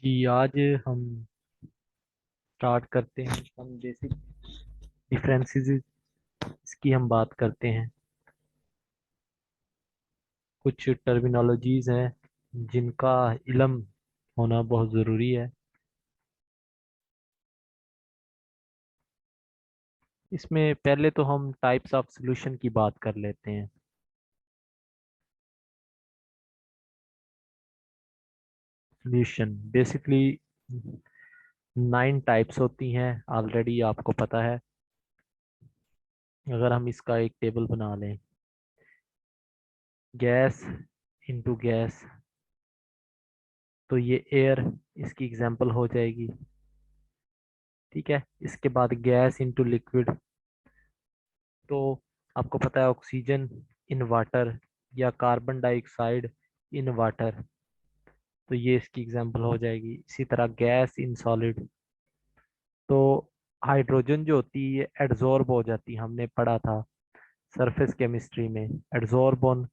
जी आज हम स्टार्ट करते हैं। हम बेसिक डिफरेंसेस इसकी हम बात करते हैं। कुछ टर्मिनोलॉजीज हैं जिनका इल्म होना बहुत ज़रूरी है। इसमें पहले तो हम टाइप्स ऑफ सॉल्यूशन की बात कर लेते हैं। सॉल्यूशन बेसिकली 9 टाइप्स होती हैं, ऑलरेडी आपको पता है। अगर हम इसका एक टेबल बना लें, गैस इनटू गैस, तो ये एयर इसकी एग्जांपल हो जाएगी। ठीक है, इसके बाद गैस इनटू लिक्विड, तो आपको पता है ऑक्सीजन इन वाटर या कार्बन डाइऑक्साइड इन वाटर, तो ये इसकी एग्जांपल हो जाएगी। इसी तरह गैस इन सॉलिड, तो हाइड्रोजन जो होती है एड्जॉर्ब हो जाती है, हमने पढ़ा था सरफेस केमिस्ट्री में, एड्जॉर्ब ऑन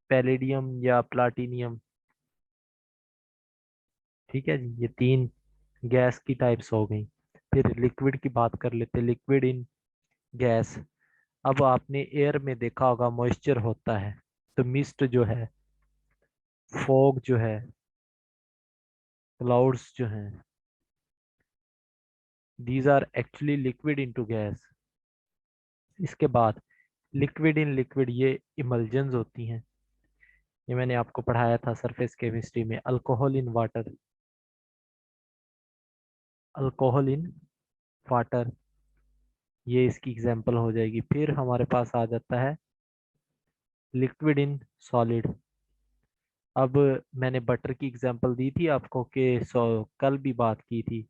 पैलेडियम या प्लाटिनियम। ठीक है जी, ये तीन गैस की टाइप्स हो गई। फिर लिक्विड की बात कर लेते, लिक्विड इन गैस। अब आपने एयर में देखा होगा मॉइस्चर होता है, तो मिस्ट जो है, फॉग जो है, क्लाउड्स जो हैं, these are actually liquid into gas. इसके बाद लिक्विड इन लिक्विड, ये इमल्जन्स होती हैं। ये मैंने आपको पढ़ाया था सरफेस केमिस्ट्री में, alcohol in water, alcohol in water, ये इसकी एग्जांपल हो जाएगी। फिर हमारे पास आ जाता है लिक्विड इन सॉलिड। अब मैंने बटर की एग्जांपल दी थी आपको कि कल भी बात की थी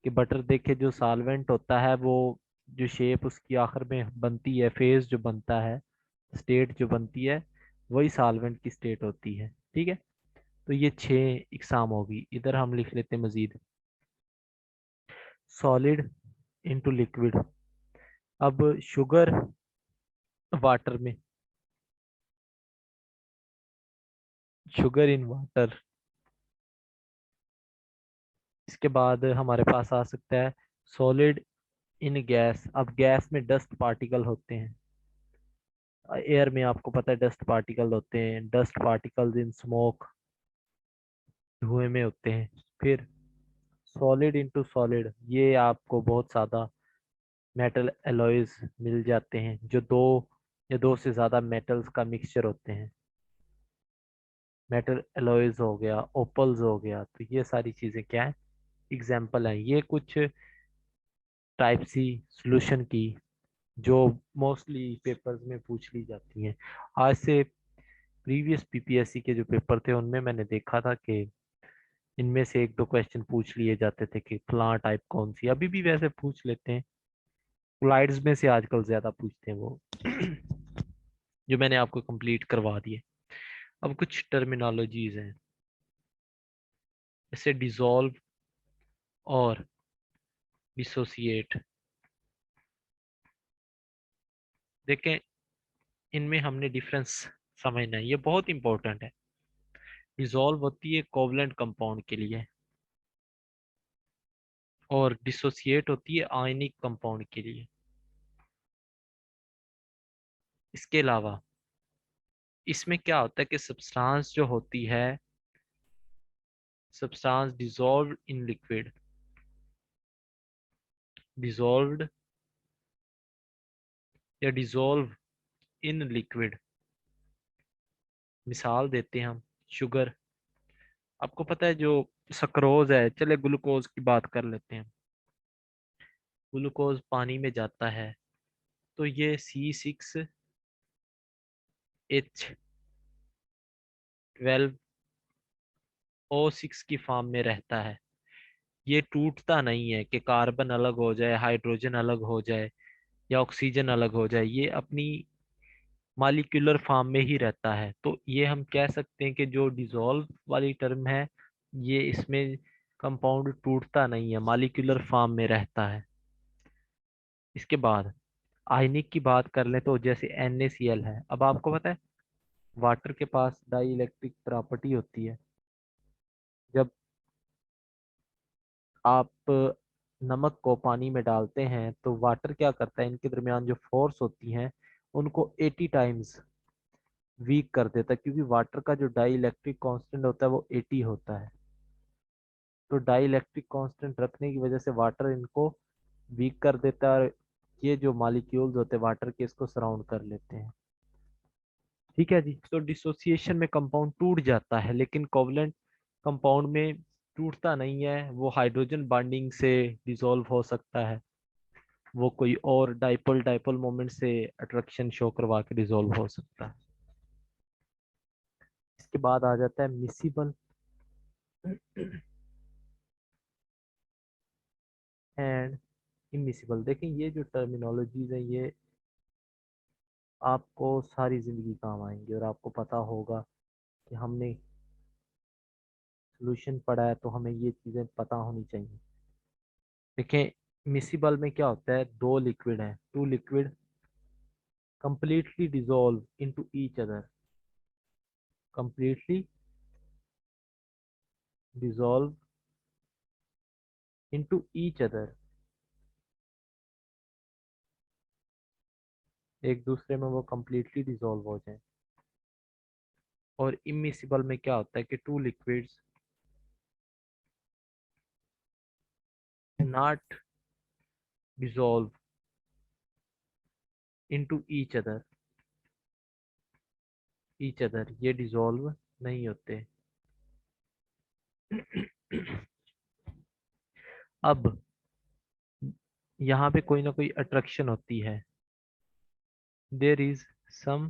कि बटर देखे जो सॉल्वेंट होता है वो, जो शेप उसकी आखिर में बनती है, फेज जो बनता है, स्टेट जो बनती है, वही सॉल्वेंट की स्टेट होती है। ठीक है, तो ये 6 इकसाम होगी। इधर हम लिख लेते हैं मजीद, सॉलिड इनटू लिक्विड। अब शुगर वाटर में, शुगर इन वाटर। इसके बाद हमारे पास आ सकता है सॉलिड इन गैस। अब गैस में डस्ट पार्टिकल होते हैं, एयर में आपको पता है डस्ट पार्टिकल होते हैं, डस्ट पार्टिकल्स इन स्मोक, धुएं में होते हैं। फिर सॉलिड इनटू सॉलिड, ये आपको बहुत ज्यादा मेटल एलॉयज मिल जाते हैं, जो दो या दो से ज्यादा मेटल्स का मिक्सचर होते हैं। मेटल एलॉयज हो गया, ओपल्स हो गया, तो ये सारी चीजें क्या है, एग्जाम्पल हैं। ये कुछ टाइप सी सॉल्यूशन की जो मोस्टली पेपर्स में पूछ ली जाती हैं। आज से प्रीवियस पीपीएससी के जो पेपर थे उनमें मैंने देखा था कि इनमें से एक दो क्वेश्चन पूछ लिए जाते थे कि फलां टाइप कौन सी, अभी भी वैसे पूछ लेते हैं। स्लाइड्स में से आजकल ज्यादा पूछते हैं वो जो मैंने आपको कंप्लीट करवा दिए। अब कुछ टर्मिनोलॉजीज हैं, जैसे डिसॉल्व और डिसोसिएट। देखें, इनमें हमने डिफरेंस समझना है, ये बहुत इंपॉर्टेंट है। डिसॉल्व होती है कोवलेंट कंपाउंड के लिए, और डिसोसिएट होती है आयनिक कंपाउंड के लिए। इसके अलावा इसमें क्या होता है कि सब्सटेंस जो होती है, substance dissolve in liquid, dissolved या डिसॉल्व इन लिक्विड। मिसाल देते हैं हम, शुगर, आपको पता है जो सक्रोज है, चले ग्लूकोज की बात कर लेते हैं। ग्लूकोज पानी में जाता है तो ये C6H12O6 की फॉर्म में रहता है। ये टूटता नहीं है कि कार्बन अलग हो जाए, हाइड्रोजन अलग हो जाए या ऑक्सीजन अलग हो जाए, ये अपनी मॉलिक्यूलर फॉर्म में ही रहता है। तो ये हम कह सकते हैं कि जो डिसॉल्व वाली टर्म है, ये इसमें कंपाउंड टूटता नहीं है, मॉलिक्यूलर फॉर्म में रहता है। इसके बाद आयनिक की बात कर ले तो जैसे NaCl है। अब आपको पता है वाटर के पास डाई इलेक्ट्रिक प्रॉपर्टी होती है, जब आप नमक को पानी में डालते हैं तो वाटर क्या करता है, इनके दरमियान जो फोर्स होती हैं उनको 80 टाइम्स वीक कर देता है, क्योंकि वाटर का जो डाई इलेक्ट्रिक कॉन्स्टेंट होता है वो 80 होता है। तो डाई इलेक्ट्रिक कॉन्स्टेंट रखने की वजह से वाटर इनको वीक कर देता है, और ये जो मॉलिक्यूल्स होते हैं वाटर के इसको सराउंड कर लेते हैं। ठीक है जी। तो डिसोसिएशन में कंपाउंड टूट जाता है, लेकिन कोवलेंट कंपाउंड में टूटता नहीं है, वो हाइड्रोजन बॉन्डिंग से डिसॉल्व हो सकता है, वो कोई और डाइपोल डाइपोल मोमेंट से अट्रैक्शन शो करवा के डिसॉल्व हो सकता है। इसके बाद आ जाता है मिसिबल एंड इमिसिबल। देखें ये जो टर्मिनोलॉजीज है ये आपको सारी जिंदगी काम आएंगी, और आपको पता होगा कि हमने सोल्यूशन पढ़ा है तो हमें ये चीज़ें पता होनी चाहिए। देखें मिसिबल में क्या होता है, दो लिक्विड हैं, two liquid completely dissolve into each other, completely dissolve into each other, एक दूसरे में वो completely dissolve हो जाए। और immiscible में क्या होता है कि to liquids not dissolve into each other, ये dissolve नहीं होते। अब यहाँ पे कोई ना कोई अट्रैक्शन होती है, देयर इज सम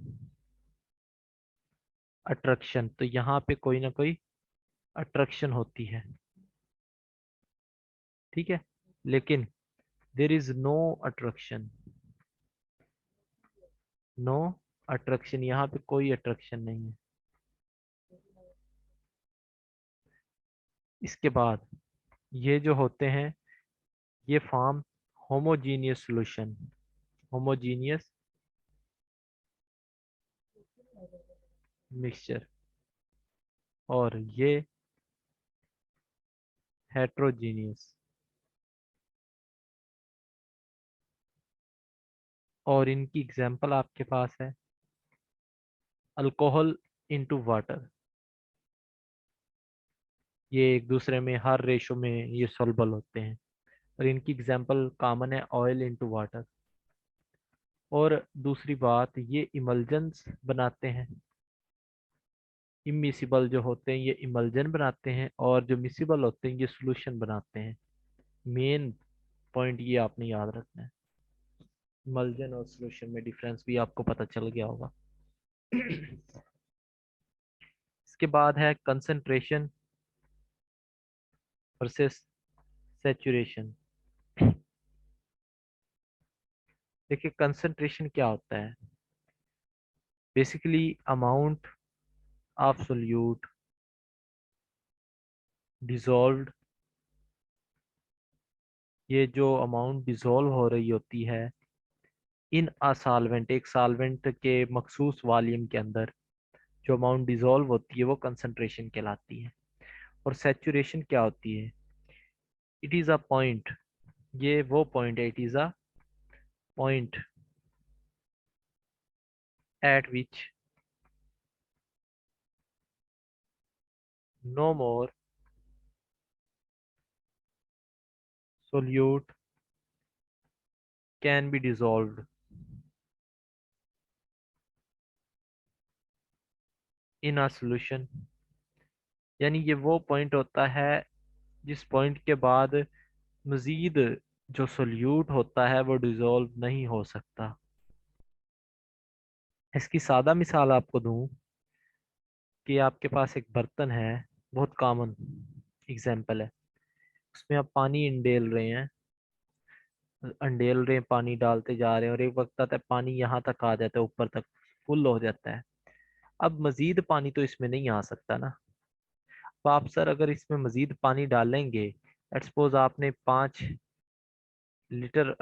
अट्रैक्शन, तो यहाँ पे कोई ना कोई अट्रैक्शन होती है। ठीक है, लेकिन there is no attraction, no attraction, यहाँ पे कोई अट्रैक्शन नहीं है। इसके बाद ये जो होते हैं ये form homogeneous solution, homogeneous mixture, और ये हेट्रोजीनियस। और इनकी एग्जांपल आपके पास है अल्कोहल इनटू वाटर, ये एक दूसरे में हर रेशो में ये सॉल्युबल होते हैं। और इनकी एग्जांपल कॉमन है ऑयल इनटू वाटर। और दूसरी बात, ये इमल्जन्स बनाते हैं, इमिसिबल जो होते हैं ये इमल्जन बनाते हैं, और जो मिसिबल होते हैं ये सॉल्यूशन बनाते हैं। मेन पॉइंट ये आपने याद रखना है, इमल्जन और सॉल्यूशन में डिफरेंस भी आपको पता चल गया होगा। इसके बाद है कंसंट्रेशन वर्सेस सैचुरेशन। देखिए कंसंट्रेशन क्या होता है, basically amount of solute dissolved, ये जो अमाउंट डिसॉल्व हो रही होती है इन अ सॉल्वेंट, एक सॉल्वेंट के मखसूस वॉल्यूम के अंदर जो अमाउंट डिसॉल्व होती है वो कंसंट्रेशन कहलाती है। और सैचुरेशन क्या होती है, इट इज अ पॉइंट, ये वो पॉइंट है, it is a point at which no more solute can be dissolved in a solution। यानी ये वो पॉइंट होता है जिस पॉइंट के बाद मजीद जो सोल्यूट होता है वो डिसॉल्व नहीं हो सकता। इसकी सादा मिसाल आपको दूं कि आपके पास एक बर्तन है, बहुत कॉमन एग्जांपल है, उसमें आप पानी इंडेल रहे हैं, अंडेल रहे हैं, पानी डालते जा रहे हैं, और एक वक्त आता है पानी यहाँ तक आ जाता है, ऊपर तक फुल हो जाता है। अब मजीद पानी तो इसमें नहीं आ सकता ना, तो आप सर अगर इसमें मजीद पानी डालेंगे, लेट्स सपोज आपने 5 लीटर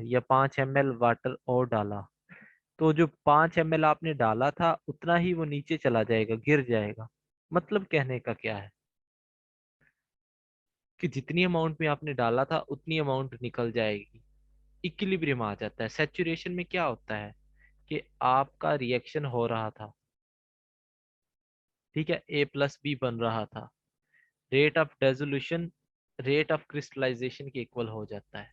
या 5 ml वाटर और डाला, तो जो 5 ml आपने डाला था उतना ही वो नीचे चला जाएगा, गिर जाएगा। मतलब कहने का क्या है, कि जितनी अमाउंट में आपने डाला था उतनी अमाउंट निकल जाएगी, इक्विलिब्रियम आ जाता है। सैचुरेशन में क्या होता है कि आपका रिएक्शन हो रहा था, ठीक है, A+B बन रहा था, rate of dissolution rate of crystallisation के इक्वल हो जाता है।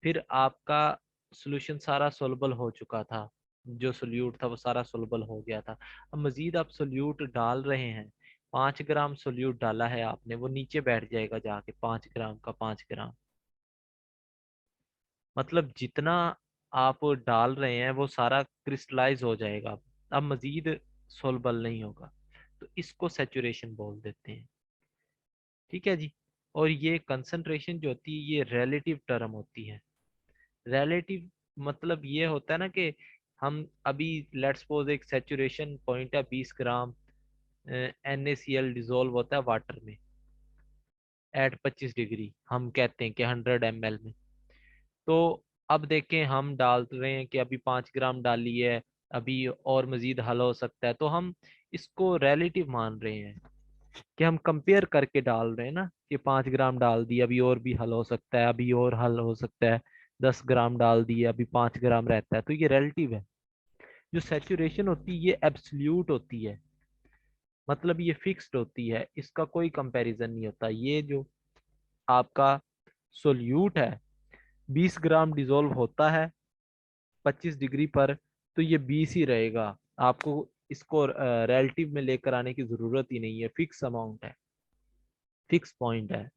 फिर आपका सॉल्यूशन सारा सोल्यूबल हो चुका था, जो सोल्यूट था वो सारा सोल्यूबल हो गया था। अब मजीद आप सोल्यूट डाल रहे हैं, 5 ग्राम सोल्यूट डाला है आपने, वो नीचे बैठ जाएगा जाके 5 ग्राम का 5 ग्राम, मतलब जितना आप डाल रहे हैं वो सारा क्रिस्टलाइज हो जाएगा, अब मजीद सोल्यूबल नहीं होगा। तो इसको सैचुरेशन बोल देते हैं, ठीक है जी। और ये कंसंट्रेशन जो होती है ये रिलेटिव टर्म होती है। रिलेटिव मतलब ये होता है ना कि हम अभी लेट्स सपोज एक सैचुरेशन पॉइंट है 20 ग्राम NaCl डिजोल्व होता है वाटर में एट 25 डिग्री, हम कहते हैं कि 100 ml में। तो अब देखें हम डाल रहे हैं कि अभी 5 ग्राम डाली है, अभी और मजीद हल हो सकता है, तो हम इसको रिलेटिव मान रहे हैं कि हम कंपेयर करके डाल रहे हैं ना, कि 5 ग्राम डाल दिया अभी और भी हल हो सकता है, अभी और हल हो सकता है, 10 ग्राम डाल दिए अभी 5 ग्राम रहता है, तो ये रिलेटिव है। जो सैचुरेशन होती है ये एब्सोल्यूट होती है, मतलब ये फिक्स्ड होती है, इसका कोई कंपैरिजन नहीं होता। ये जो आपका सोल्यूट है 20 ग्राम डिजोल्व होता है 25 डिग्री पर, तो ये 20 ही रहेगा, आपको इसको रिलेटिव में लेकर आने की जरूरत ही नहीं है, फिक्स अमाउंट है, फिक्स पॉइंट है।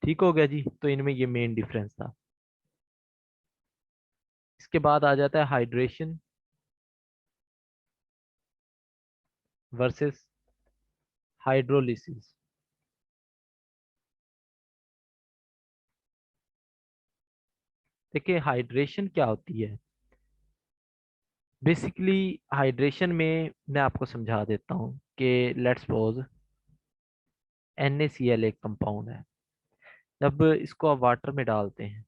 ठीक हो गया जी, तो इनमें ये मेन डिफरेंस था। इसके बाद आ जाता है हाइड्रेशन वर्सेस हाइड्रोलिसिस। देखिए हाइड्रेशन क्या होती है, बेसिकली हाइड्रेशन में मैं आपको समझा देता हूँ कि लेट्स सपोज NaCl एक कंपाउंड है, जब इसको आप वाटर में डालते हैं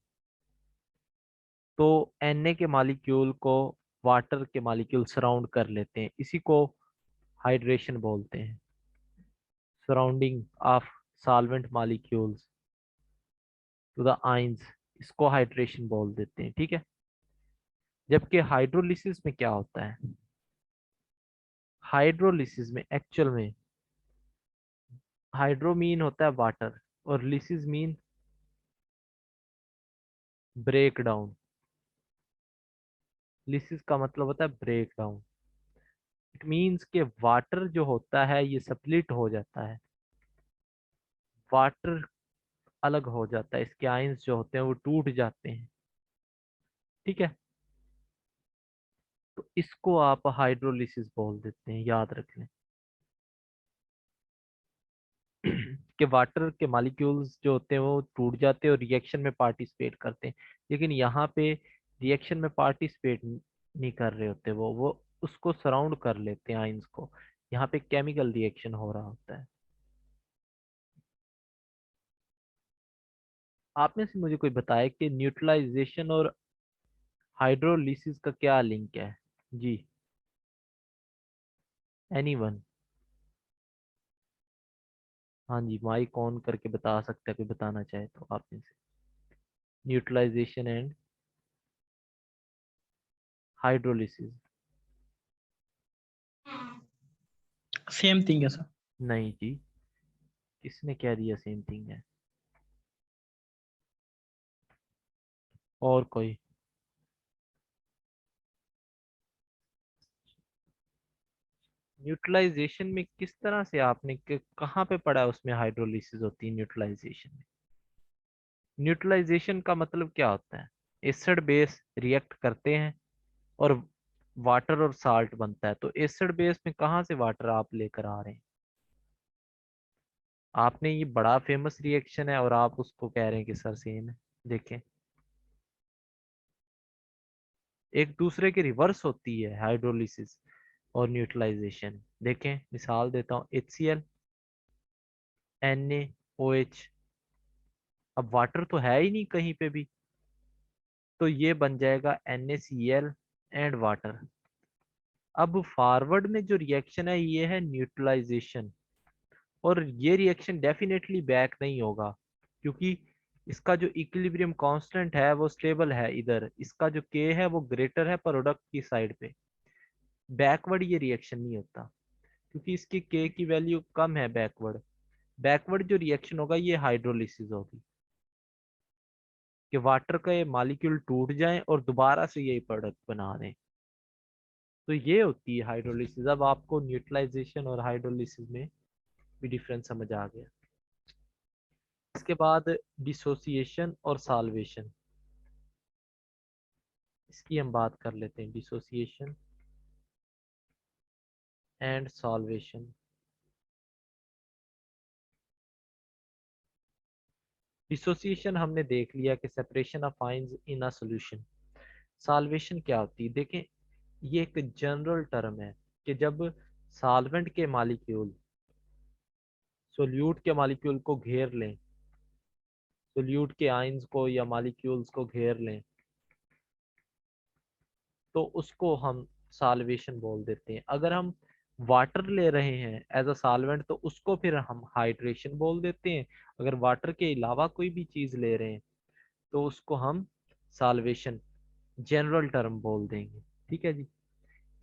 तो Na के मॉलिक्यूल को वाटर के मॉलिक्यूल सराउंड कर लेते हैं, इसी को हाइड्रेशन बोलते हैं, surrounding of solvent molecules to the ions, इसको हाइड्रेशन बोल देते हैं, ठीक है। जबकि हाइड्रोलिसिस में क्या होता है, हाइड्रोलिसिस में एक्चुअल में हाइड्रो मीन होता है वाटर और lysis mean break down, lysis का मतलब होता है ब्रेक डाउन। इट मीन्स के वाटर जो होता है ये स्प्लिट हो जाता है, वाटर अलग हो जाता है, इसके आयंस जो होते हैं वो टूट जाते हैं, ठीक है। तो इसको आप हाइड्रोलिसिस बोल देते हैं, याद रख लें। कि वाटर के मॉलिक्यूल्स जो होते हैं वो टूट जाते हैं और रिएक्शन में पार्टिसिपेट करते हैं, लेकिन यहाँ पे रिएक्शन में पार्टिसिपेट नहीं कर रहे होते, वो उसको सराउंड कर लेते हैं आइंस को, यहाँ पे केमिकल रिएक्शन हो रहा होता है। आप में से मुझे कोई बताए कि न्यूट्रलाइजेशन और हाइड्रोलिसिस का क्या लिंक है जी, एनीवन? हाँ जी, माइक ऑन करके बता सकते हैं, कोई बताना चाहे तो आप में से। Neutralization and hydrolysis. Same thing है सर। नहीं जी, किसने कह दिया सेम थिंग है? और कोई? न्यूट्रलाइजेशन में किस तरह से आपने कहाँ पे पढ़ा है उसमें हाइड्रोलिसिस होती है न्यूट्रलाइजेशन में? न्यूट्रलाइजेशन का मतलब क्या होता है, एसिड बेस रिएक्ट करते हैं और वाटर और साल्ट बनता है, तो एसिड बेस में कहाँ से वाटर आप लेकर आ रहे हैं? आपने ये बड़ा फेमस रिएक्शन है और आप उसको कह रहे हैं कि सर सेम है। देखें, एक दूसरे के रिवर्स होती है हाइड्रोलिसिस और न्यूट्रलाइजेशन। देखें मिसाल देता हूँ, HCl NaOH, अब वाटर तो है ही नहीं कहीं पे भी, तो ये बन जाएगा NaCl एंड वाटर। अब फॉरवर्ड में जो रिएक्शन है ये है न्यूट्रलाइजेशन, और ये रिएक्शन डेफिनेटली बैक नहीं होगा, क्योंकि इसका जो इक्विलिब्रियम कांस्टेंट है वो स्टेबल है इधर, इसका जो के है वो ग्रेटर है प्रोडक्ट की साइड पे। बैकवर्ड ये रिएक्शन नहीं होता, क्योंकि इसकी के की वैल्यू कम है बैकवर्ड। बैकवर्ड जो रिएक्शन होगा ये हाइड्रोलिसिस होगी, कि वाटर का ये मॉलिक्यूल टूट जाए और दोबारा से यही प्रोडक्ट बना दें। तो ये होती है हाइड्रोलिसिस। अब आपको न्यूट्रलाइजेशन और हाइड्रोलिसिस में भी डिफरेंस समझ आ गया। इसके बाद डिसोसिएशन और साल्वेशन, इसकी हम बात कर लेते हैं, डिसोसिएशन एंड सॉल्वेशन। डिसोसिएशन हमने देख लिया कि separation of ions in a solution. Solvation क्या होती है, देखें ये एक जनरल टर्म है कि जब सॉल्वेंट के मॉलिक्यूल सोल्यूट के मॉलिक्यूल को घेर लें, सोल्यूट के आयंस को या मॉलिक्यूल्स को घेर लें, तो उसको हम सॉल्वेशन बोल देते हैं। अगर हम वाटर ले रहे हैं एज अ सॉल्वेंट तो उसको फिर हम हाइड्रेशन बोल देते हैं। अगर वाटर के अलावा कोई भी चीज़ ले रहे हैं तो उसको हम सॉल्वेशन जनरल टर्म बोल देंगे। ठीक है जी।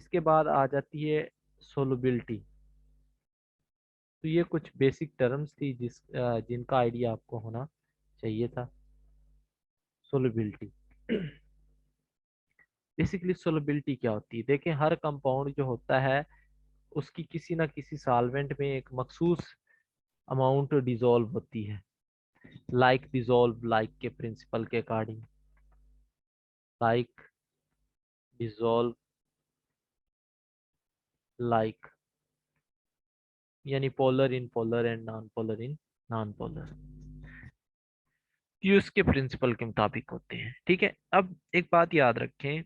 इसके बाद आ जाती है सोलबिलिटी। तो ये कुछ बेसिक टर्म्स थी जिनका आइडिया आपको होना चाहिए था। सोलबिलिटी, बेसिकली सोलबिलिटी क्या होती है, देखें हर कंपाउंड जो होता है उसकी किसी ना किसी सॉल्वेंट में एक मखसूस अमाउंट डिजोल्व होती है। लाइक डिजोल्व लाइक के प्रिंसिपल के अकॉर्डिंग, लाइक डिजोल्व लाइक, यानी polar in polar and non polar in non polar, ये उसके प्रिंसिपल के मुताबिक होते हैं। ठीक है। अब एक बात याद रखें,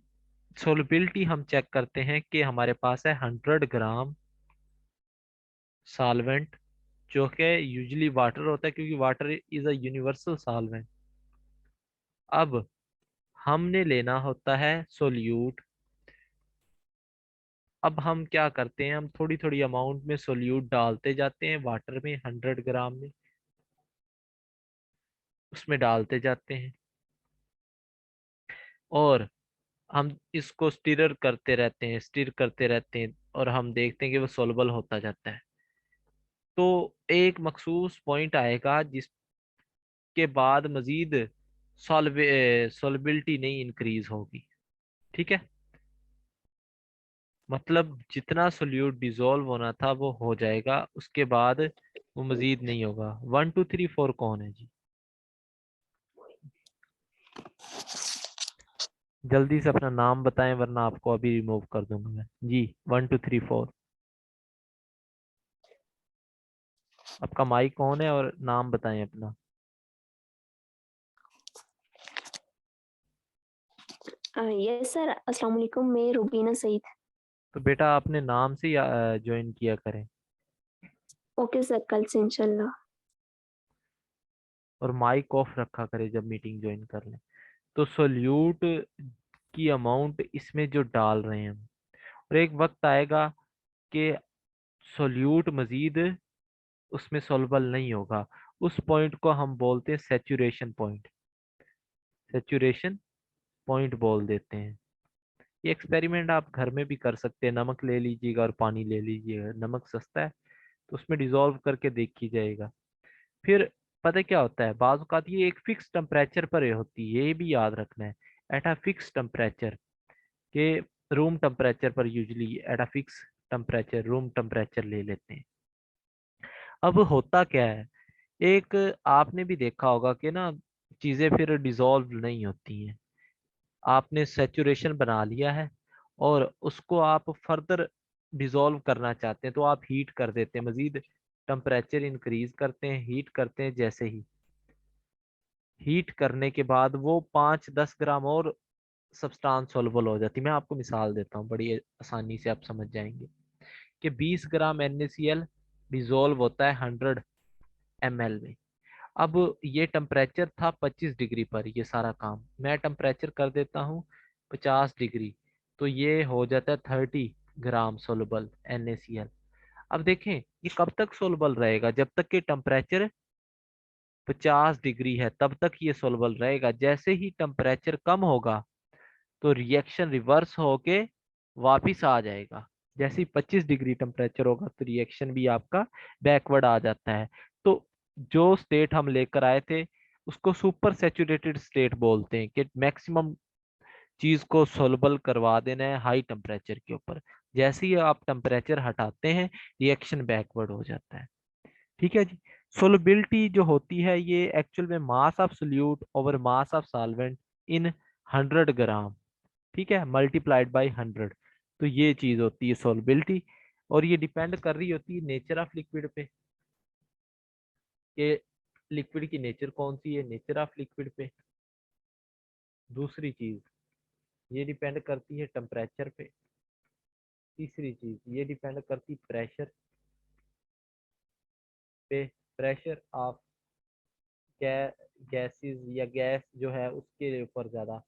सोलबिलिटी हम चेक करते हैं कि हमारे पास है 100 ग्राम सॉल्वेंट, जो कि यूजुअली वाटर होता है, क्योंकि water is a universal solvent. अब हमने लेना होता है सोल्यूट। अब हम क्या करते हैं, हम थोड़ी थोड़ी अमाउंट में सोल्यूट डालते जाते हैं वाटर में, 100 ग्राम में उसमें डालते जाते हैं, और हम इसको स्टिरर करते रहते हैं, स्टिर करते रहते हैं, और हम देखते हैं कि वो सोलबल होता जाता है। तो एक मखसूस पॉइंट आएगा जिसके बाद मजीद सोलबिलिटी नहीं इंक्रीज होगी। ठीक है। मतलब जितना सोल्यूट डिजोल्व होना था वो हो जाएगा, उसके बाद वो मजीद नहीं होगा। 1 2 3 4 कौन है जी, जल्दी से अपना नाम बताएं वरना आपको अभी रिमूव कर दूंगा मैं जी। 1 2 3 4, आपका माइक कौन है और नाम बताएं अपना। यस सर, अस्सलाम वालेकुम, मैं रुबीना सईद। तो बेटा आपने नाम से ज्वाइन किया करें, ओके सर, कल से इंशाल्लाह। और माइक ऑफ रखा करें जब मीटिंग ज्वाइन कर लें। तो सोल्यूट की अमाउंट इसमें जो डाल रहे हैं हम, और एक वक्त आएगा कि सोल्यूट मजीद उसमें सोल्युबल नहीं होगा। उस पॉइंट को हम बोलते हैं सेचुरेशन पॉइंट, सेचुरेशन पॉइंट बोल देते हैं। ये एक्सपेरिमेंट आप घर में भी कर सकते हैं। नमक ले लीजिएगा और पानी ले लीजिएगा, नमक सस्ता है तो उसमें डिजोल्व करके देखी जाएगा। फिर पता है क्या होता है, बाज़ औक़ात ये एक फिक्स टेम्परेचर पर होती है, ये भी याद रखना है। एट अ फिक्स टेम्परेचर के, रूम टेम्परेचर पर usually at a fix temperature, room temperature ले लेते हैं। अब होता क्या है, एक आपने भी देखा होगा कि ना चीज़ें फिर डिजोल्व नहीं होती हैं। आपने सेचुरेशन बना लिया है और उसको आप फर्दर डिजोल्व करना चाहते हैं, तो आप हीट कर देते हैं, मजीद टेम्परेचर इंक्रीज करते हैं, हीट करते हैं। जैसे ही हीट करने के बाद वो 5 10 ग्राम और सब्सटेंस सोलबल हो जाती है। मैं आपको मिसाल देता हूँ, बड़ी आसानी से आप समझ जाएंगे कि 20 ग्राम NaCl डिजोल्व होता है 100 ml में। अब ये टेम्परेचर था 25 डिग्री पर, ये सारा काम मैं टेम्परेचर कर देता हूँ 50 डिग्री, तो ये हो जाता है 30 ग्राम सोलबल NaCl। अब देखें ये कब तक सोलबल रहेगा, जब तक कि टेम्परेचर 50 डिग्री है तब तक ये सोलबल रहेगा। जैसे ही टेम्परेचर कम होगा तो रिएक्शन रिवर्स होके वापिस आ जाएगा। जैसे ही 25 डिग्री टेम्परेचर होगा तो रिएक्शन भी आपका बैकवर्ड आ जाता है। तो जो स्टेट हम लेकर आए थे उसको सुपर सैचुरेटेड स्टेट बोलते हैं, कि मैक्सिमम चीज को सोलबल करवा देना है हाई टेम्परेचर के ऊपर। जैसे ही आप टेम्परेचर हटाते हैं रिएक्शन बैकवर्ड हो जाता है। ठीक है जी। सोलबिलिटी जो होती है ये एक्चुअल में mass of solute over mass of solvent in 100 ग्राम, ठीक है, मल्टीप्लाइड बाय 100। तो ये चीज होती है सोलबिलिटी, और ये डिपेंड कर रही होती है नेचर ऑफ लिक्विड पे, कि लिक्विड की नेचर कौन सी है, नेचर ऑफ लिक्विड पे। दूसरी चीज ये डिपेंड करती है टेम्परेचर पे। तीसरी चीज ये डिपेंड करती प्रेशर पे, प्रेशर ऑफ गैसेस या गैस जो है उसके ऊपर ज्यादा।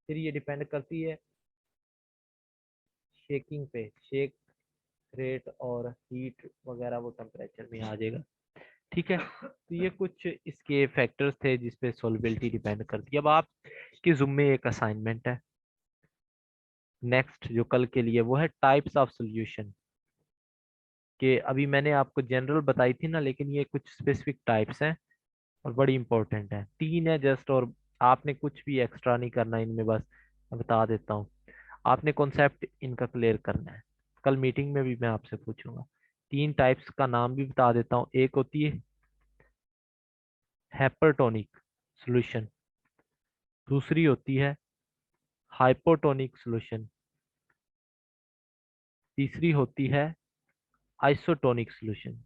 फिर ये डिपेंड करती है शेकिंग पे, शेक रेट और हीट वगैरह वो टेम्परेचर में आ जाएगा। ठीक है, तो ये कुछ इसके फैक्टर्स थे जिसपे सोलबिलिटी डिपेंड करती है। अब आपके जुम्मे एक असाइनमेंट है नेक्स्ट जो कल के लिए, वो है टाइप्स ऑफ सॉल्यूशन। कि अभी मैंने आपको जनरल बताई थी ना, लेकिन ये कुछ स्पेसिफिक टाइप्स हैं और बड़ी इंपॉर्टेंट है। 3 है जस्ट, और आपने कुछ भी एक्स्ट्रा नहीं करना इनमें, बस मैं बता देता हूँ। आपने कॉन्सेप्ट इनका क्लियर करना है, कल मीटिंग में भी मैं आपसे पूछूंगा। 3 टाइप्स का नाम भी बता देता हूँ। एक होती है हाइपरटोनिक सॉल्यूशन, दूसरी होती है हाइपोटोनिक सॉल्यूशन, तीसरी होती है आइसोटोनिक सॉल्यूशन।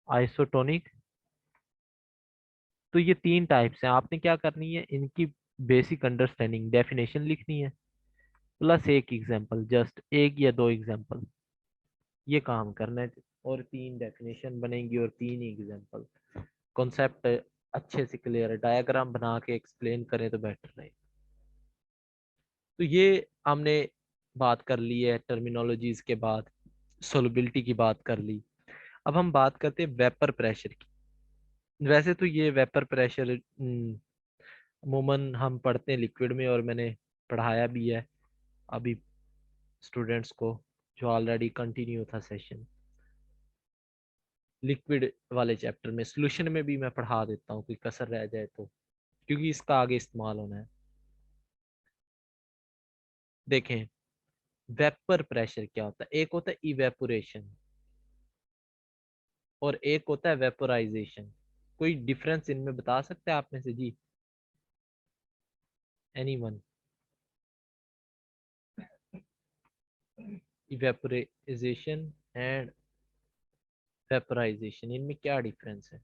आइसोटोनिक, तो ये 3 टाइप्स हैं। आपने क्या करनी है, इनकी बेसिक अंडरस्टैंडिंग डेफिनेशन लिखनी है प्लस एक एग्जांपल, जस्ट एक या दो एग्जांपल, ये काम करना है। और 3 डेफिनेशन बनेंगी और 3 एग्जांपल। कॉन्सेप्ट अच्छे से क्लियर है, डायग्राम बना के एक्सप्लेन करें तो बेटर रहे। तो ये हमने बात कर ली है टर्मिनोलॉजीज के बाद, सोलबिलिटी की बात कर ली। अब हम बात करते हैं वेपर प्रेशर की। वैसे तो ये वेपर प्रेशर अमूमन हम पढ़ते हैं लिक्विड में, और मैंने पढ़ाया भी है अभी स्टूडेंट्स को, जो ऑलरेडी कंटिन्यू था सेशन लिक्विड वाले चैप्टर में। सॉल्यूशन में भी मैं पढ़ा देता हूँ, कोई कसर रह जाए तो, क्योंकि इसका आगे इस्तेमाल होना है। देखें वेपर प्रेशर क्या होता है, एक होता है इवेपोरेशन और एक होता है वेपोराइजेशन। कोई डिफरेंस इनमें बता सकते हैं आप में से जी, एनीवन? इवेपोराइजेशन एंड वेपोराइजेशन, इनमें क्या डिफरेंस है?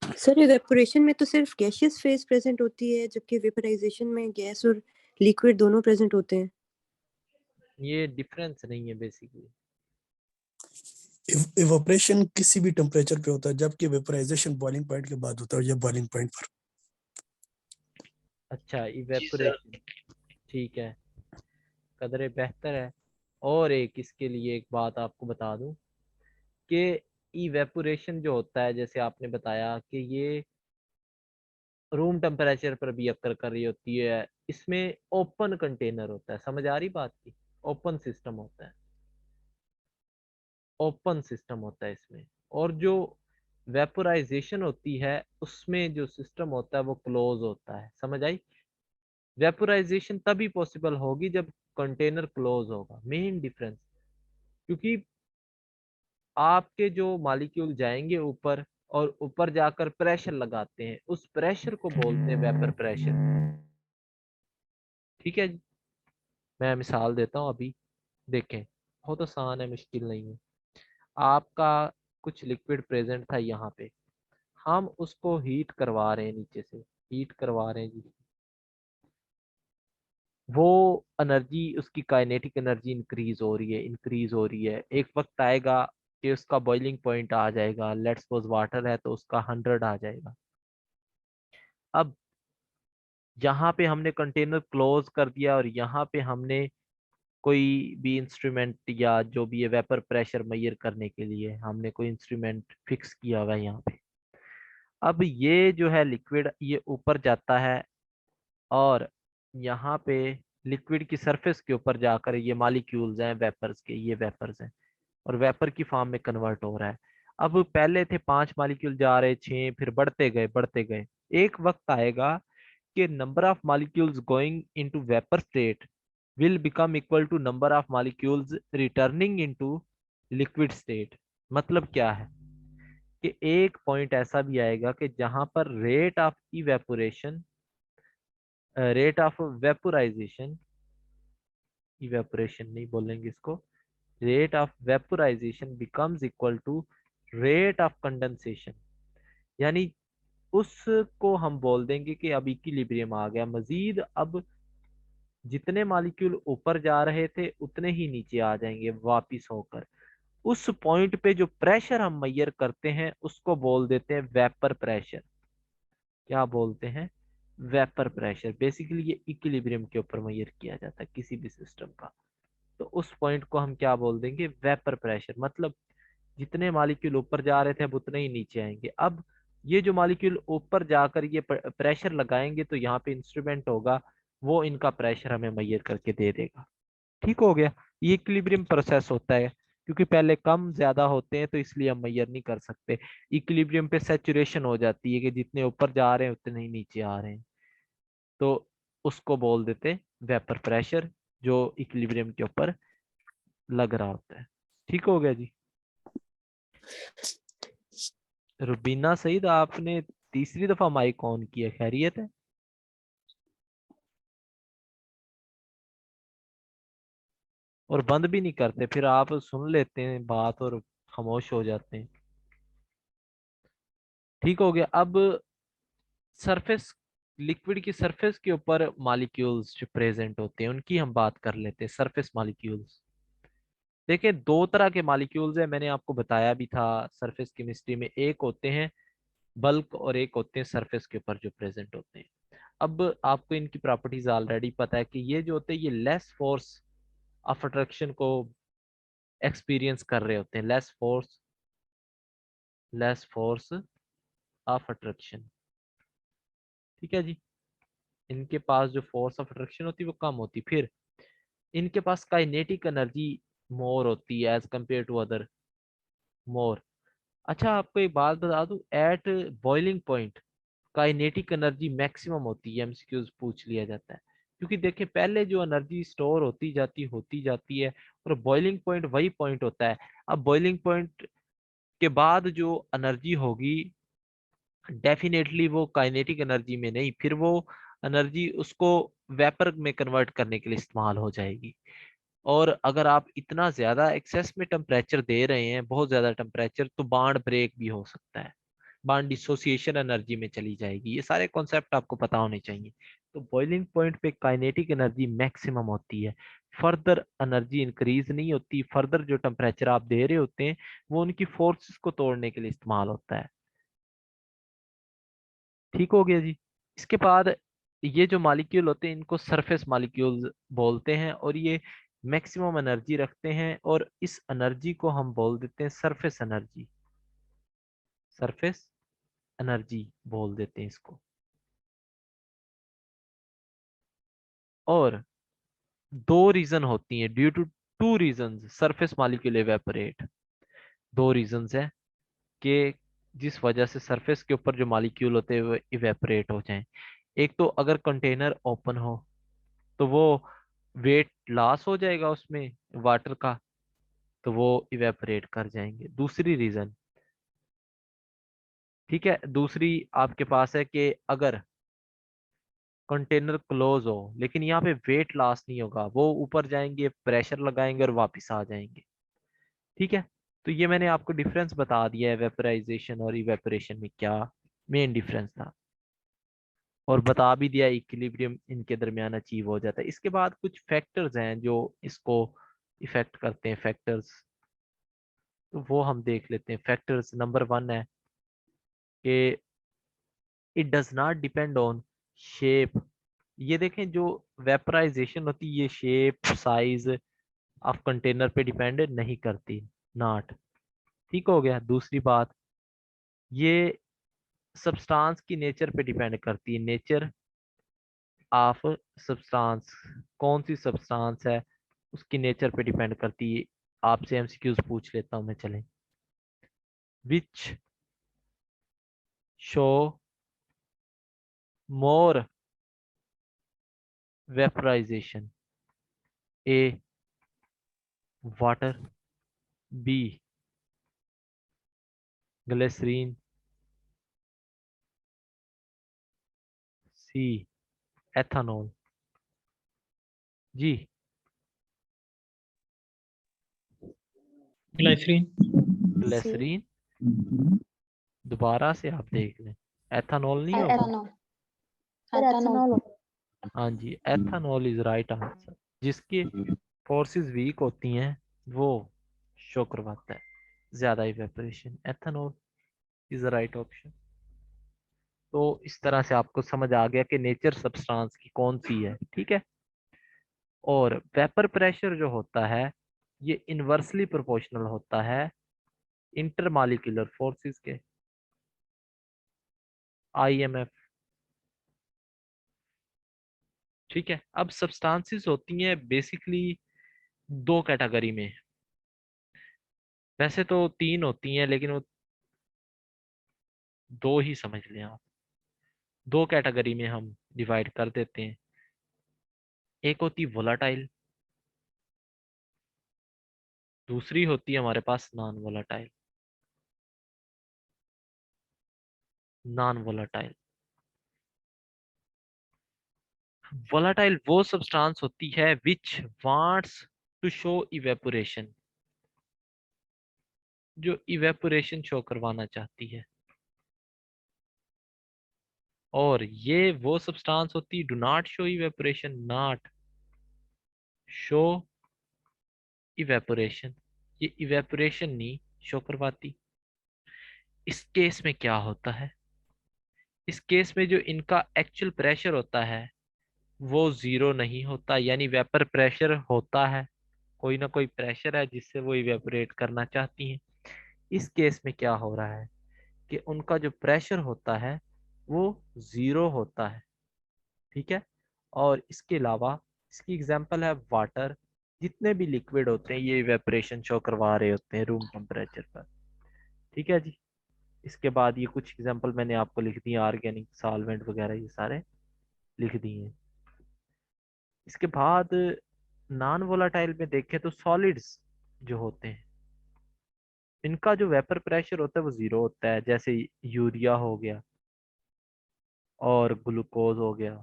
सर इवेपोरेशन में तो सिर्फ गैसियस फेज प्रेजेंट होती है, जबकि वेपराइजेशन में गैस और लिक्विड दोनों प्रेजेंट होते हैं। ये डिफरेंस नहीं है बेसिकली। इवेपोरेशन किसी भी टेम्परेचर पे होता है, जबकि वेपराइजेशन बॉइलिंग पॉइंट के बाद होता है, या बॉइलिंग पॉइंट पर। अच्छा, इवेपोरेशन, ठीक है, कदरे बेहतर है। और एक इसके लिए एक बात आपको बता दूं कि इवेपोरेशन जो होता है, जैसे आपने बताया कि ये रूम टेम्परेचर पर भी अक्कर कर रही होती है, इसमें ओपन कंटेनर होता है। समझ आ रही बात की? ओपन सिस्टम होता है, ओपन सिस्टम होता है इसमें। और जो वेपोराइजेशन होती है उसमें जो सिस्टम होता है वो क्लोज होता है। समझ आई? वेपोराइजेशन तभी पॉसिबल होगी जब कंटेनर क्लोज होगा, मेन डिफरेंस। क्योंकि आपके जो मॉलिक्यूल जाएंगे ऊपर और ऊपर जाकर प्रेशर लगाते हैं, उस प्रेशर को बोलते हैं वेपर प्रेशर। ठीक है जी, मैं मिसाल देता हूँ अभी। देखें बहुत आसान है, मुश्किल नहीं है। आपका कुछ लिक्विड प्रेजेंट था यहाँ पे, हम उसको हीट करवा रहे हैं, नीचे से हीट करवा रहे हैं जी। वो एनर्जी, उसकी काइनेटिक एनर्जी इंक्रीज हो रही है, इंक्रीज हो रही है। एक वक्त आएगा कि उसका बॉइलिंग पॉइंट आ जाएगा। लेट्स सपोज वाटर है तो उसका 100 आ जाएगा। अब यहाँ पे हमने कंटेनर क्लोज कर दिया और यहाँ पे हमने कोई भी इंस्ट्रूमेंट या जो भी है वेपर प्रेशर मेजर करने के लिए हमने कोई इंस्ट्रूमेंट फिक्स किया हुआ है यहाँ पे। अब ये जो है लिक्विड ये ऊपर जाता है और यहाँ पे लिक्विड की सरफेस के ऊपर जाकर ये मॉलिक्यूल्स हैं वेपर्स के, ये वेपर्स हैं और वेपर की फॉर्म में कन्वर्ट हो रहा है। अब पहले थे 5 मॉलिक्यूल जा रहे 6, फिर बढ़ते गए। एक वक्त आएगा कि number of molecules going into vapour state will become equal to number of molecules returning into liquid state। मतलब क्या है कि एक पॉइंट ऐसा भी आएगा कि जहां पर rate of evaporation, rate of vaporization, evaporation नहीं बोलेंगे इसको, rate of vaporization becomes equal to rate of condensation. यानी उसको हम बोल देंगे कि अब इक्विलिब्रियम आ गया। मजीद अब जितने मॉलिक्यूल ऊपर जा रहे थे उतने ही नीचे आ जाएंगे वापिस होकर। उस पॉइंट पे जो प्रेशर हम मेजर करते हैं उसको बोल देते हैं वेपर प्रेशर। क्या बोलते हैं? Vapour pressure. बेसिकली ये इक्विलिब्रियम के ऊपर मेजर किया जाता है किसी भी सिस्टम का। तो उस पॉइंट को हम क्या बोल देंगे? Vapour pressure. मतलब जितने मॉलिक्यूल ऊपर जा रहे थे अब उतने ही नीचे आएंगे। अब ये जो मॉलिक्यूल ऊपर जाकर ये प्रेशर लगाएंगे तो यहाँ पे इंस्ट्रूमेंट होगा, वो इनका प्रेशर हमें मेजर करके दे देगा। ठीक हो गया। ये इक्विलिब्रियम प्रोसेस होता है, क्योंकि पहले कम ज्यादा होते हैं तो इसलिए हम मेजर नहीं कर सकते। इक्विलिब्रियम पे सैचुरेशन हो जाती है कि जितने ऊपर जा रहे हैं उतने ही नीचे आ रहे हैं, तो उसको बोल देते वेपर प्रेशर जो इक्विलिब्रियम के ऊपर लग रहा होता है। ठीक हो गया जी। रुबीना सईद, आपने तीसरी दफा माइक ऑन किया, खैरियत है? और बंद भी नहीं करते, फिर आप सुन लेते हैं बात और खामोश हो जाते हैं। ठीक हो गया। अब सरफेस, लिक्विड की सरफेस के ऊपर मॉलिक्यूल्स जो प्रेजेंट होते हैं उनकी हम बात कर लेते हैं। सरफेस मॉलिक्यूल्स, देखिए दो तरह के मॉलिक्यूल्स है, मैंने आपको बताया भी था सरफेस केमिस्ट्री में। एक होते हैं बल्क और एक होते हैं सरफेस के ऊपर जो प्रेजेंट होते हैं। अब आपको इनकी प्रॉपर्टीज ऑलरेडी पता है कि ये जो होते हैं ये लेस फोर्स ऑफ अट्रैक्शन को एक्सपीरियंस कर रहे होते हैं। Less force of attraction. ठीक है जी। इनके पास जो फोर्स ऑफ अट्रैक्शन होती है वो कम होती, फिर इनके पास काइनेटिक एनर्जी मोर होती है as compare to other, more. अच्छा आपको एक बात बता दूं, at boiling point kinetic energy maximum होती है। एमसीक्यूज पूछ लिया जाता है, क्योंकि देखिए पहले जो एनर्जी स्टोर होती जाती है और बॉइलिंग पॉइंट वही पॉइंट होता है। अब बॉइलिंग पॉइंट के बाद जो एनर्जी होगी डेफिनेटली वो काइनेटिक एनर्जी में नहीं, फिर वो एनर्जी उसको वेपर में कन्वर्ट करने के लिए इस्तेमाल हो जाएगी। और अगर आप इतना ज्यादा एक्सेस में टेम्परेचर दे रहे हैं, बहुत ज्यादा टेम्परेचर, तो बाड ब्रेक भी हो सकता है, बाड डिसोसिएशन एनर्जी में चली जाएगी। ये सारे कॉन्सेप्ट आपको पता होने चाहिए। तो बॉइलिंग पॉइंट पे काइनेटिक एनर्जी मैक्सिमम होती है, फर्दर एनर्जी इंक्रीज नहीं होती। फर्दर जो टेम्परेचर आप दे रहे होते हैं वो उनकी फोर्सेस को तोड़ने के लिए इस्तेमाल होता है। ठीक हो गया जी। इसके बाद ये जो मॉलिक्यूल होते हैं इनको सरफेस मॉलिक्यूल्स बोलते हैं और ये मैक्सिमम एनर्जी रखते हैं और इस एनर्जी को हम बोल देते हैं सरफेस एनर्जी। सरफेस एनर्जी बोल देते हैं इसको। और दो रीजन होती हैं, due to two reasons surface molecule evaporate. दो रीजंस है कि जिस वजह से सरफेस के ऊपर जो मॉलिक्यूल होते हैं वो इवेपोरेट हो जाएं। एक तो अगर कंटेनर ओपन हो तो वो वेट लॉस हो जाएगा उसमें वाटर का, तो वो इवेपोरेट कर जाएंगे। दूसरी रीजन, ठीक है, दूसरी आपके पास है कि अगर कंटेनर क्लोज हो लेकिन यहाँ पे वेट लॉस नहीं होगा, वो ऊपर जाएंगे प्रेशर लगाएंगे और वापस आ जाएंगे। ठीक है। तो ये मैंने आपको डिफरेंस बता दिया है वेपराइजेशन और इवेपोरेशन में क्या मेन डिफरेंस था, और बता भी दिया इक्विलिब्रियम इनके दरमियान अचीव हो जाता है। इसके बाद कुछ फैक्टर्स हैं जो इसको इफेक्ट करते हैं, फैक्टर्स, तो वो हम देख लेते हैं। फैक्टर्स नंबर 1 है कि it does not depend on shape. ये देखें जो वेपराइजेशन होती है ये शेप, साइज ऑफ कंटेनर पे डिपेंड नहीं करती, नॉट। ठीक हो गया। दूसरी बात, ये सब्सटेंस की नेचर पे डिपेंड करती है, नेचर ऑफ सब्सटेंस, कौन सी सब्सटेंस है उसकी नेचर पे डिपेंड करती है। आपसे एमसीक्यूज पूछ लेता हूं मैं, चलें। Which show more vaporization, A water, B glycerin, C ethanol. जी ग्लाइसरीन। ग्लिसरीन, दोबारा से आप देख लें, एथेनॉल नहीं होगा। एथेनॉल। एथेनॉल। हाँ जी, एथेनॉल इज राइट आंसर। जिसकी फोर्सेस वीक होती हैं वो शो करवाता है ज्यादा evaporation, ethanol is the right option. तो इस तरह से आपको समझ आ गया कि नेचर सब्सटेंस की कौन सी है, ठीक है। और वेपर प्रेशर जो होता है ये इनवर्सली प्रोपोर्शनल होता है इंटरमॉलिक्यूलर फोर्सेस के, आईएमएफ। ठीक है। अब सब्सटेंसेस होती हैं बेसिकली दो कैटेगरी में, वैसे तो तीन होती हैं लेकिन वो दो ही समझ लें आप। दो कैटेगरी में हम डिवाइड कर देते हैं। एक होती वोलाटाइल, दूसरी होती है हमारे पास non volatile. Non volatile, volatile वो सब्सटेंस होती है which wants to show evaporation, जो इवेपोरेशन शो करवाना चाहती है। और ये वो सब्सटेंस होती do not show evaporation, not show evaporation, ये इवेपोरेशन नहीं शो करवाती। इस केस में क्या होता है, इस केस में जो इनका एक्चुअल प्रेशर होता है वो जीरो नहीं होता, यानी वेपर प्रेशर होता है, कोई ना कोई प्रेशर है जिससे वो इवेपोरेट करना चाहती हैं। इस केस में क्या हो रहा है कि उनका जो प्रेशर होता है वो जीरो होता है, ठीक है। और इसके अलावा इसकी एग्जांपल है वाटर, जितने भी लिक्विड होते हैं ये इवेपोरेशन शो करवा रहे होते हैं रूम टेम्परेचर पर, ठीक है जी। इसके बाद ये कुछ एग्जांपल मैंने आपको लिख दिए, ऑर्गेनिक सॉल्वेंट वगैरह ये सारे लिख दिए हैं। इसके बाद नॉन वोलाटाइल में देखें तो सॉलिड्स जो होते हैं इनका जो वेपर प्रेशर होता है वो जीरो होता है, जैसे यूरिया हो गया और ग्लूकोज हो गया,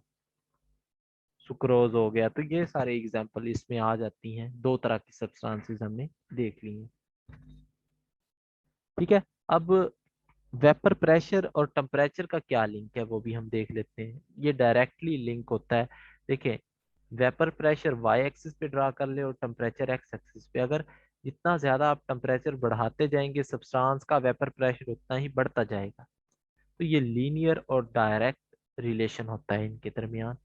सुक्रोज हो गया। तो ये सारे एग्जांपल इसमें आ जाती हैं। दो तरह की सब्सटेंसेस हमने देख ली हैं, ठीक है। अब वेपर प्रेशर और टेम्परेचर का क्या लिंक है वो भी हम देख लेते हैं। ये डायरेक्टली लिंक होता है। देखें, वेपर प्रेशर वाई एक्सिस पे ड्रा कर ले और टेम्परेचर एक्स एक्सिस पे। अगर जितना ज्यादा आप टेम्परेचर बढ़ाते जाएंगे सब्सटेंस का वेपर प्रेशर उतना ही बढ़ता जाएगा। तो ये लीनियर और डायरेक्ट रिलेशन होता है इनके दरमियान।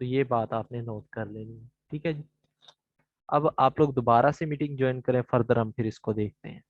तो ये बात आपने नोट कर लेनी है, ठीक है जी। अब आप लोग दोबारा से मीटिंग ज्वाइन करें, फर्दर हम फिर इसको देखते हैं।